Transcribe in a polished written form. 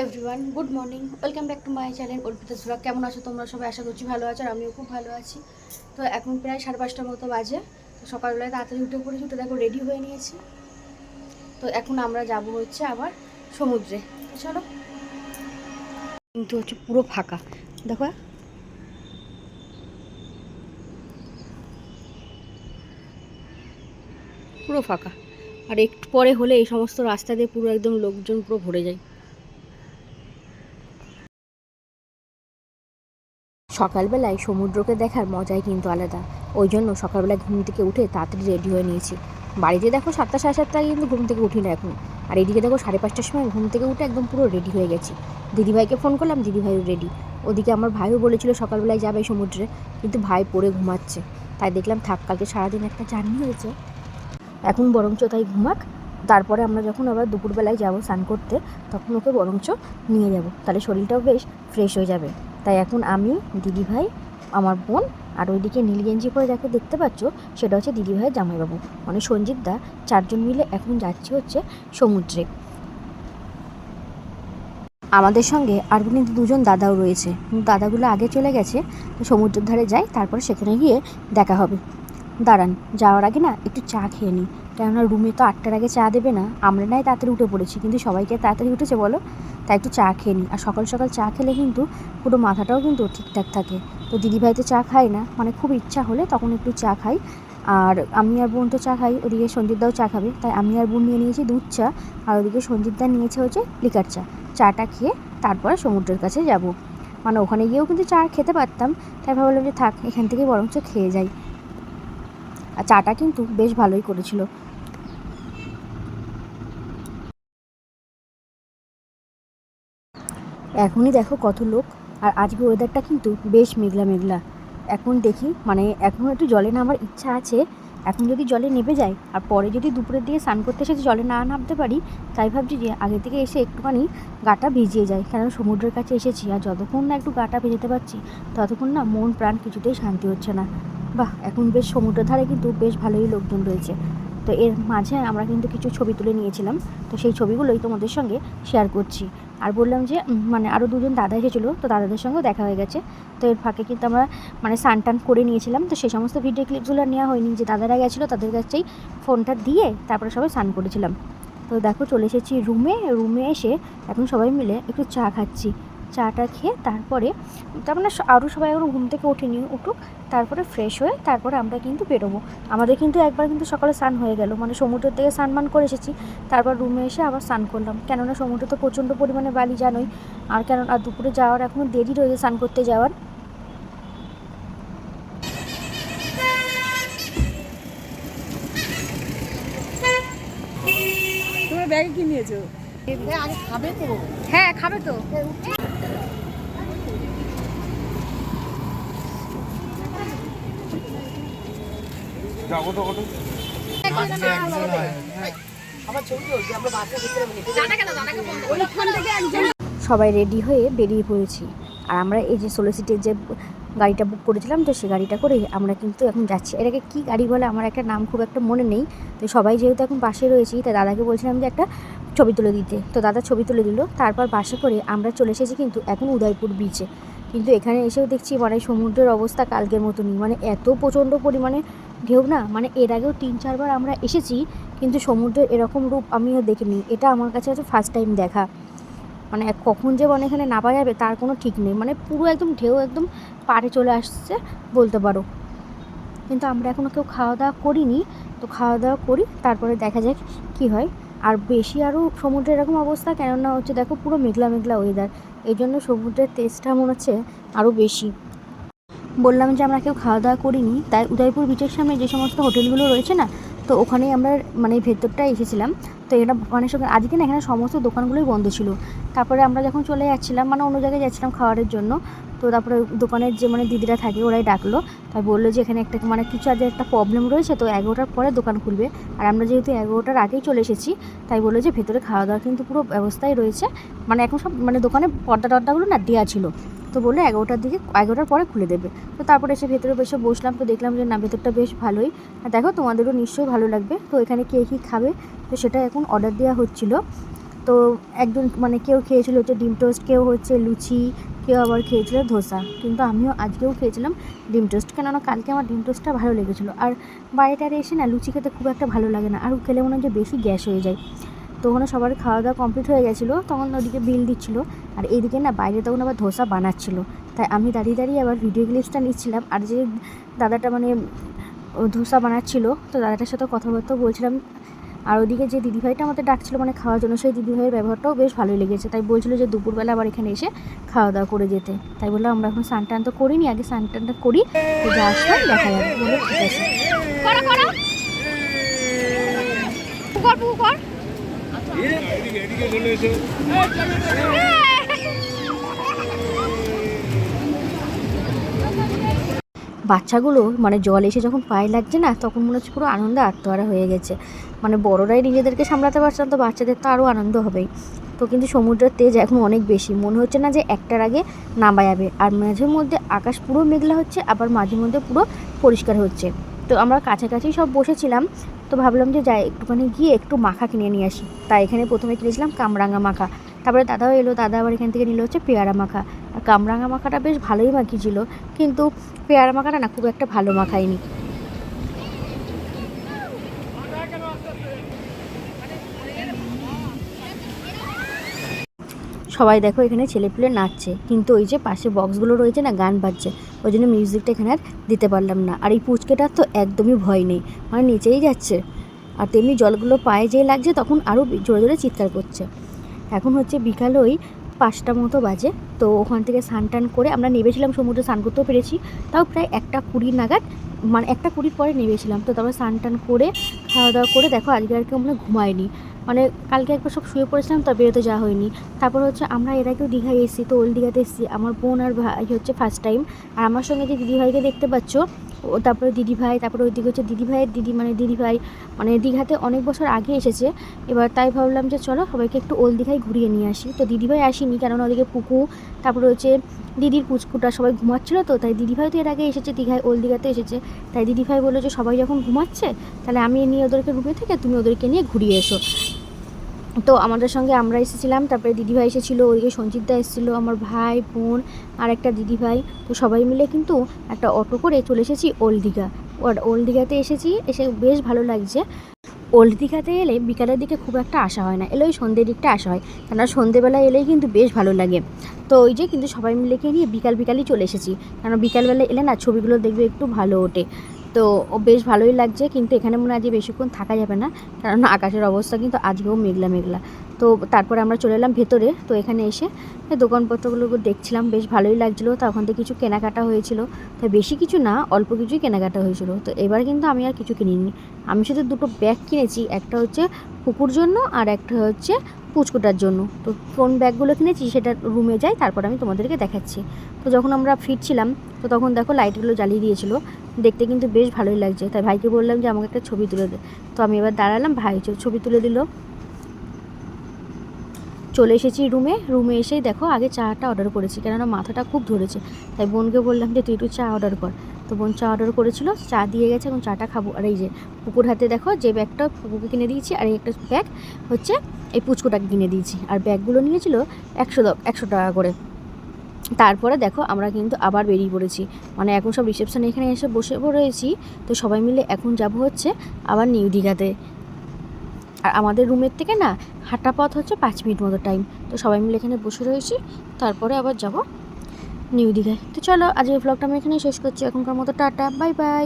Everyone, good morning, welcome back to my channel Arpita সুরা। কেমন আছো তোমরা সবাই? আশা করছি ভালো আছো, আর আমিও খুব ভালো আছি। তো এখন প্রায় 5:30টার মতো বাজে। তো সকালবেলায় তাড়াতাড়ি উঠে পড়েছি, উঠে দেখো রেডি হয়ে নিয়েছি। তো এখন আমরা যাব হচ্ছে আবার সমুদ্রে। তো চলো। কিন্তু হচ্ছে পুরো ফাঁকা, দেখো পুরো ফাঁকা। আর একটু পরে হলে এই সমস্ত রাস্তা দিয়ে পুরো একদম লোকজন পুরো ভরে যায়। সকালবেলায় সমুদ্রকে দেখার মজাই কিন্তু আলাদা। ওই জন্য সকালবেলায় ঘুম থেকে উঠে তাড়াতাড়ি রেডি হয়ে নিয়েছি। বাড়িতে দেখো 7টা সাড়ে 7টায় কিন্তু ঘুম থেকে উঠি না এখন। আর এদিকে দেখো 5:30টার সময় ঘুম থেকে উঠে একদম পুরো রেডি হয়ে গেছি। দিদিভাইকে ফোন করলাম, দিদিভাইও রেডি। ওদিকে আমার ভাইও বলেছিল সকালবেলায় যাবে সমুদ্রে, কিন্তু ভাই পড়ে ঘুমাচ্ছে। তাই দেখলাম থাক, কালকে সারাদিন একটা জার্নি হয়েছে, এখন বরঞ্চ তাই ঘুমাক। তারপরে আমরা যখন আবার দুপুরবেলায় যাবো স্নান করতে, তখন ওকে বরঞ্চ নিয়ে যাব, তাহলে শরীরটাও বেশ ফ্রেশ হয়ে যাবে। তাই এখন আমি, দিদিভাই, আমার বোন, আর ওইদিকে নীল গেঞ্জি পরে যাকে দেখতে পাচ্ছ সেটা হচ্ছে দিদিভাইয়ের জামাইবাবু, মানে সঞ্জিত দা। 4জন মিলে এখন যাচ্ছি হচ্ছে সমুদ্রে। আমাদের সঙ্গে আর কিন্তু 2জন দাদাও রয়েছে, দাদাগুলো আগে চলে গেছে। তো সমুদ্রের ধারে যাই, তারপরে সেখানে গিয়ে দেখা হবে। দাঁড়ান, যাওয়ার আগে না একটু চা খেয়ে নিই, কেননা রুমে তো 8টার আগে চা দেবে না। আমরা নাই তাড়াতাড়ি উঠে পড়েছি, কিন্তু সবাইকে তাড়াতাড়ি উঠেছে বলো, তাই একটু চা খেয়ে নিই। আর সকাল সকাল চা খেলে কিন্তু পুরো মাথাটাও কিন্তু ঠিকঠাক থাকে। তো দিদিভাই তো চা খায় না, মানে খুব ইচ্ছা হলে তখন একটু চা খাই। আর আমি আর বোন তো চা খাই, ওদিকে সঞ্জিতদাও চা খাবে, তাই আমি আর বোন নিয়ে নিয়েছি দুধ চা, আর ওদিকে সঞ্জিতদা নিয়েছে হচ্ছে লিকার চা। চাটা খেয়ে তারপরে সমুদ্রের কাছে যাব, মানে ওখানে গিয়েও কিন্তু চা খেতে পারতাম, তাই ভাবলাম যে থাক, এখান থেকে বরঞ্চ খেয়ে যাই। আর চাটা কিন্তু বেশ ভালোই করেছিল। এখনই দেখো কত লোক। আর আজকে ওয়েদারটা কিন্তু বেশ মেঘলা মেঘলা। এখন দেখি, মানে এখন একটু জলে নামার ইচ্ছা আছে। এখন যদি জলে নেমে যায়, আর পরে যদি দুপুরের দিকে স্নান করতে এসে জলে না নামতে পারি, তাই ভাবছি যে আগে থেকে এসে একটুখানি গাটা ভিজিয়ে যায়, কারণ সমুদ্রের কাছে এসেছি। আর যতক্ষণ না একটু গাটা ভেজাতে পারছি, ততক্ষণ না মন প্রাণ কিছুতেই শান্তি হচ্ছে না। বাহ, এখন বেশ সমুদ্রের ধারে কিন্তু বেশ ভালোই লোকজন রয়েছে। তো এর মাঝে আমরা কিন্তু কিছু ছবি তুলে নিয়েছিলাম, তো সেই ছবিগুলোই তোমাদের সঙ্গে শেয়ার করছি। আর বললাম যে মানে আরও 2জন দাদা এসেছিলো, তো দাদাদের সঙ্গেও দেখা হয়ে গেছে। তো এর ফাঁকে কিন্তু আমরা মানে স্নান টান করে নিয়েছিলাম, তো সেই সমস্ত ভিডিও ক্লিপসগুলো নেওয়া হয়নি। যে দাদারা গেছিলো তাদের কাছেই ফোনটা দিয়ে তারপরে সবাই স্নান করেছিলাম। তো দেখো চলে এসেছি রুমে এসে এখন সবাই মিলে একটু চা খাচ্ছি। চাটা খেয়ে তারপরে তার মানে আরও সবাই এখন ঘুম থেকে উঠুক, তারপরে ফ্রেশ হয়ে তারপরে আমরা কিন্তু বেরোবো। আমাদের কিন্তু একবার কিন্তু সকালে স্নান হয়ে গেল, মানে সমুদ্রের থেকে স্নান করে এসেছি, তারপর রুমে এসে আবার স্নান করলাম, কেননা সমুদ্রে তো প্রচণ্ড পরিমাণে বালি জানোই। আর দুপুরে যাওয়ার এখনও দেরি রয়েছে স্নান করতে যাওয়ার। তোমরা ব্যাগে কি নিয়েছো? খাবে তো? হ্যাঁ, খাবে তো। সবাই রেডি হয়ে বেরিয়ে পড়েছি। আর আমরা এই যে 16 সিটের যে গাড়িটা বুক করেছিলাম, তো সেই গাড়িটা করে আমরা কিন্তু এখন যাচ্ছি। এটাকে কী গাড়ি বলে আমার একটা নাম খুব একটা মনে নেই। তো সবাই যেহেতু এখন বাসে রয়েছি, তাই দাদাকে বলছিলাম যে একটা ছবি তুলে দিতে, তো দাদা ছবি তুলে দিল। তারপর বাসে করে আমরা চলে এসেছি কিন্তু এখন উদয়পুর বিচে। কিন্তু এখানে এসেও দেখছি মানে সমুদ্রের অবস্থা কালকের মতনই, মানে এত প্রচণ্ড পরিমাণে ঢেউ না, মানে এর আগেও 3-4বার আমরা এসেছি, কিন্তু সমুদ্রের এরকম রূপ আমিও দেখিনি। এটা আমার কাছে হচ্ছে ফার্স্ট টাইম দেখা। মানে কখন যে মানে এখানে নামা যাবে তার কোনো ঠিক নেই, মানে পুরো একদম ঢেউ একদম পাড়ে চলে আসছে বলতে পারো। কিন্তু আমরা এখনও কেউ খাওয়া দাওয়া করিনি, তো খাওয়া দাওয়া করি, তারপরে দেখা যাক কী হয়। আর বেশি আরও সমুদ্রের এরকম অবস্থা, কেননা হচ্ছে দেখো পুরো মেঘলা মেঘলা ওয়েদার, এই জন্য সমুদ্রের তেজটা মনে হচ্ছে আরও বেশি। বললাম যে আমরা কেউ খাওয়া দাওয়া করিনি, তাই উদয়পুর বিচের সামনে যে সমস্ত হোটেলগুলো রয়েছে না, তো ওখানেই আমরা মানে ভেতরটায় এসেছিলাম। তো এটা মানে আজকে না এখানে সমস্ত দোকানগুলোই বন্ধ ছিল। তারপরে আমরা যখন চলে যাচ্ছিলাম, মানে অন্য জায়গায় যাচ্ছিলাম খাওয়ারের জন্য, তো তারপরে দোকানের যে মানে দিদিরা থাকে ওরাই ডাকলো, তাই বললো যে এখানে একটা মানে কিছু আজ একটা প্রবলেম রয়েছে, তো 11টার পরে দোকান খুলবে। আর আমরা যেহেতু 11টার আগেই চলে এসেছি, তাই বললো যে ভেতরে খাওয়া দাওয়ার কিন্তু পুরো ব্যবস্থাই রয়েছে, মানে এখন সব মানে দোকানে টর্দাগুলো না দেওয়া ছিল, তো বললো 11টার পরে খুলে দেবে। তো তারপরে এসে ভেতরে বসে বসলাম, তো দেখলাম যে না ভেতরটা বেশ ভালোই। আর দেখো তোমাদেরও নিশ্চয়ই ভালো লাগবে। তো এখানে কে কী খাবে, তো সেটা এখন অর্ডার দেওয়া হচ্ছিলো। তো একজন মানে কেউ খেয়েছিল হচ্ছে ডিম টোস্ট, কেউ হচ্ছে লুচি, কেউ আবার খেয়েছিল ধোসা। কিন্তু আমিও আজকেও খেয়েছিলাম ডিম টোস্ট, কেননা কালকে আমার ডিম টোস্টটা ভালো লেগেছিলো। আর বাইরেটারে এসে না লুচি খেতে খুব একটা ভালো লাগে না, আর খেলে মনে হয় যে বেশি গ্যাস হয়ে যায়। তো ওখানে সবার খাওয়া দাওয়া কমপ্লিট হয়ে গেছিলো, তখন ওদিকে বিল দিচ্ছিলো, আর এইদিকে না বাইরে তখন আবার ধোসা বানাচ্ছিলো। তাই আমি দাঁড়িয়ে দাঁড়িয়ে আবার ভিডিও ক্লিপসটা নিচ্ছিলাম। আর যে দাদাটা মানে ধোসা বানাচ্ছিলো, তো দাদাটার সাথে কথাবার্তাও বলছিলাম। আর ওদিকে যে দিদিভাইটা আমাদের ডাকছিলো মানে খাওয়ার জন্য, সেই দিদিভাইয়ের ব্যবহারটাও বেশ ভালোই লেগেছে। তাই বলছিলো যে দুপুরবেলা আবার এখানে এসে খাওয়া দাওয়া করে যেতে। তাই বললাম আমরা এখন স্নান টান তো করিনি, আগে স্নান টানটা করি, তো যা আসলাম দেখা যাবে। বলে ঠিক আছে, বাচ্চাগুলো মানে জল এসে যখন পায়ে লাগছে না, তখন মনে হচ্ছে পুরো আনন্দে আত্মহারা হয়ে গেছে। মানে বড়রাই নিজেদেরকে সামলাতে পারছে না, তো বাচ্চাদের তো আরও আনন্দ হবেই। তো কিন্তু সমুদ্রের তেজ এখন অনেক বেশি, মনে হচ্ছে না যে একটার আগে নামা যাবে। আর মাঝে মধ্যে আকাশ পুরো মেঘলা হচ্ছে, আবার মাঝে মধ্যে পুরো পরিষ্কার হচ্ছে। তো আমরা কাছাকাছি সব বসেছিলাম, তো ভাবলাম যে যাই একটুখানি গিয়ে একটু মাখা কিনে নিয়ে আসি। তাই এখানে প্রথমে কিনেছিলাম কামরাঙা মাখা, তারপরে দাদাও এলো, দাদা আবার এখান থেকে নিল হচ্ছে পেয়ারা মাখা। আর কামরাঙা মাখাটা বেশ ভালোই মাখিয়েছিল, কিন্তু পেয়ারা মাখাটা না খুব একটা ভালো মাখায়নি। সবাই দেখো এখানে ছেলেপুলে নাচছে, কিন্তু ওই যে পাশে বক্সগুলো রয়েছে না, গান বাজছে, ওই জন্য মিউজিকটা এখানে আর দিতে পারলাম না। আর এই পুচকেটার তো একদমই ভয় নেই, মানে নিচেই যাচ্ছে। আর তেমনি জলগুলো পায়ে যেয়ে লাগছে তখন আরও জোরে জোরে চিৎকার করছে। এখন হচ্ছে বিকাল ওই 5টা মতো বাজে। তো ওখান থেকে স্নান টান করে আমরা নেমেছিলাম সমুদ্রে, স্নান করতেও পেরেছি, তাও প্রায় 1:20 নাগাদ, মানে 1:20 পরে নেমেছিলাম। তো তারপরে স্নান টান করে খাওয়া দাওয়া করে দেখো আজকে আর কেউ আমরা ঘুমাইনি, মানে কালকে একবার সব শুয়ে পড়েছিলাম, তা বেরোতে যাওয়া হয়নি। তারপর হচ্ছে আমরা এর আগেও দীঘায় এসেছি, তো ওল্ড দীঘাতে এসেছি। আমার বোন আর ভাই হচ্ছে ফার্স্ট টাইম, আর আমার সঙ্গে যে দিদিভাইকে দেখতে পাচ্ছ, ও তারপরে দিদিভাই, তারপরে ওইদিকে হচ্ছে দিদিভাইয়ের দিদি, মানে দিদিভাই মানে দীঘাতে অনেক বছর আগে এসেছে এবার। তাই ভাবলাম যে চলো সবাইকে একটু ওল্ড দীঘায় ঘুরিয়ে নিয়ে আসি। তো দিদিভাই আসেনি, কেননা ওদিকে পুকু, তারপরে হচ্ছে দিদির পুচকুটা সবাই ঘুমাচ্ছিলো। তো তাই দিদিভাই তো এর আগে এসেছে দীঘায়, ওল্ড দীঘাতে এসেছে। তাই দিদিভাই বললো যে সবাই যখন ঘুমাচ্ছে, তাহলে আমি নিয়ে ওদেরকে ঘুমিয়ে থেকে তুমি ওদেরকে নিয়ে ঘুরিয়ে এসো। তো আমাদের সঙ্গে আমরা এসেছিলাম, তারপরে দিদিভাই এসেছিলো, ওইদিকে সঞ্জিতদা এসেছিলো, আমার ভাই বোন আর একটা দিদিভাই। তো সবাই মিলে কিন্তু একটা অটো করে চলে এসেছি ওল্ড দীঘা। ওল্ড দীঘাতে এসেছি, এসে বেশ ভালো লাগছে। ওল্ড দীঘাতে এলে বিকালের দিকে খুব একটা আসা হয় না, এলে ওই সন্ধ্যের দিকটা আসা হয়, কেননা সন্ধ্যেবেলায় এলেই কিন্তু বেশ ভালো লাগে। তো ওই যে কিন্তু সবাই মিলেকে নিয়ে বিকালই চলে এসেছি, কারণ বিকালবেলা এলে না ছবিগুলো দেখবে একটু ভালো ওঠে। তো বেশ ভালোই লাগছে, কিন্তু এখানে মনে হয় আজকে বেশিক্ষণ থাকা যাবে না, কারণ আকাশের অবস্থা কিন্তু আজকেও মেঘলা মেঘলা। তো তারপরে আমরা চলে এলাম ভেতরে। তো এখানে এসে দোকানপত্রগুলো দেখছিলাম, বেশ ভালোই লাগছিলো। তো ওখান থেকে কিছু কেনাকাটা হয়েছিল, তো বেশি কিছু না, অল্প কিছুই কেনাকাটা হয়েছিল। তো এবার কিন্তু আমি আর কিছু কিনিনি, আমি শুধু 2টো ব্যাগ কিনেছি, একটা হচ্ছে কুকুর জন্য আর একটা হচ্ছে পুচকুটার জন্য। তো কোন ব্যাগগুলো কিনেছি সেটা রুমে যাই, তারপর আমি তোমাদেরকে দেখাচ্ছি। তো যখন আমরা ফিরছিলাম, তো তখন দেখো লাইটগুলো জ্বালিয়ে দিয়েছিল, দেখতে কিন্তু বেশ ভালোই লাগছে। তাই ভাইকে বললাম যে আমাকে একটা ছবি তুলে দে। তো আমি এবার দাঁড়ালাম, ভাই ছবি তুলে দিল। চলে এসেছি রুমে এসেই দেখো আগে চাটা অর্ডার করেছি, কেননা মাথাটা খুব ধরেছে। তাই বোনকে বললাম যে তুই একটু চা অর্ডার কর। তো বোন চা অর্ডার করেছিল, চা দিয়ে গেছে, এখন চাটা খাবো। আর এই যে পুকুর হাতে দেখো যে ব্যাগটা পুকুরকে কিনে দিয়েছি, আর এই একটা ব্যাগ হচ্ছে এই পুচকুটাকে কিনে দিয়েছি। আর ব্যাগগুলো নিয়েছিল 100 টাকা করে। তারপরে দেখো আমরা কিন্তু আবার বেরিয়ে পড়েছি, মানে এখন সব রিসেপশানে এখানে এসে বসে রয়েছি। তো সবাই মিলে এখন যাব হচ্ছে আবার নিউ দীঘাতে। আর আমাদের রুমের থেকে না হাঁটা পথ হচ্ছে 5 মিনিট মতো টাইম। তো সবাই মিলে এখানে বসে রয়েছি, তারপরে আবার যাব নিউ দীঘায়। তো চলো আজকের ব্লগটা আমি এখানে শেষ করছি, এখনকার মতো টাটা, বাই বাই।